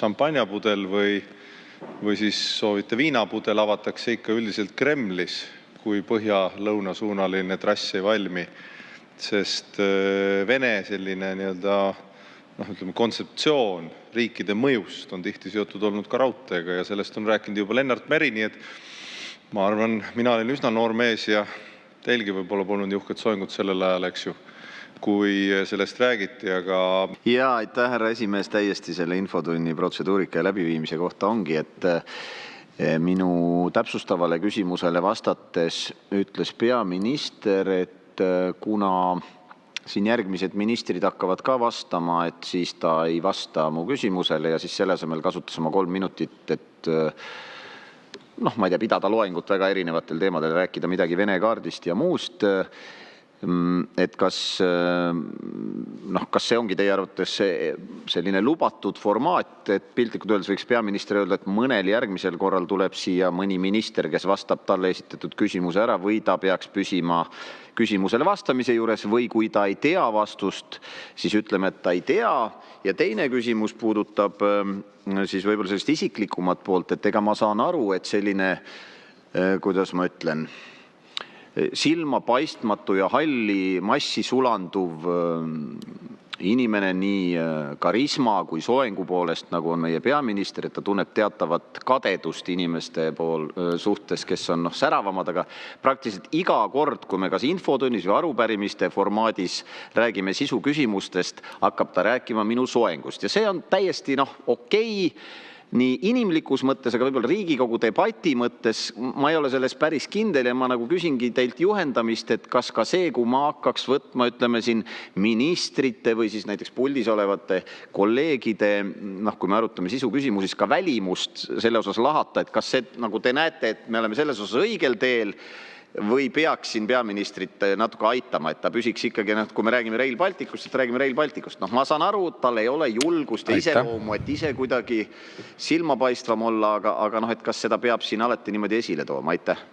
šampanjapudel või siis soovite viinapudel avatakse ikka üldiselt Kremlis, kui põhja-lõunasuunaline trass ei valmi. Sest Vene selline kontseptsioon riikide mõjust on tihti seotud olnud ka raudteega ja sellest on rääkinud juba Lennart Meri, nii et ma arvan, mina olin üsna noor mees ja teilgi võib-olla polnud juhked soengut sellel ajal, eks ju, kui sellest räägiti, aga... Jaa, aitäh, härra esimees, täiesti selle infotunni protseduurika ja läbiviimise kohta ongi, et minu täpsustavale küsimusele vastates ütles peaminister, et kuna siin järgmised ministrid hakkavad ka vastama, et siis ta ei vasta mu küsimusele ja siis selle asemel kasutas oma 3 minutit, et ma ei tea, pidada loengut väga erinevatel teemadel, rääkida midagi Vene kaardist ja muust. Et kas see ongi teie arvates selline lubatud formaat, et piltlikult öeldes võiks peaminister öelda, et mõnel järgmisel korral tuleb siia mõni minister, kes vastab talle esitatud küsimuse ära või ta peaks püsima küsimusele vastamise juures või kui ta ei tea vastust, siis ütleme, et ta ei tea. Ja teine küsimus puudutab siis võib-olla sellist isiklikumat poolt, et ega ma saan aru, et selline, kuidas ma ütlen, silma paistmatu ja halli massi sulanduv inimene nii karisma kui soengu poolest, nagu on meie peaminister, et ta tunneb teatavat kadedust inimeste suhtes, kes on säravamad, aga praktiliselt iga kord, kui me kas infotunnis või arupärimiste formaadis räägime sisu küsimustest, hakkab ta rääkima minu soengust. Ja see on täiesti okei, nii inimlikus mõttes, aga võib-olla Riigikogu debati mõttes ma ei ole selles päris kindel ja ma küsingi teilt juhendamist, et kas ka see, kui ma hakkaks võtma, ütleme siin ministrite või siis näiteks puldis olevate kolleegide, kui me arutame sisu küsimusis, ka välimust selle osas lahata, et kas see, nagu te näete, et me oleme selles osas õigel teel või peaks siin peaministrit natuke aitama, et ta püsiks ikkagi, kui me räägime Rail Balticust, et räägime Rail Balticust. Ma saan aru, et tal ei ole julgust ja iseloomu, et ise kuidagi silmapaistvam olla, aga et kas seda peab siin alati niimoodi esile tooma? Aitäh!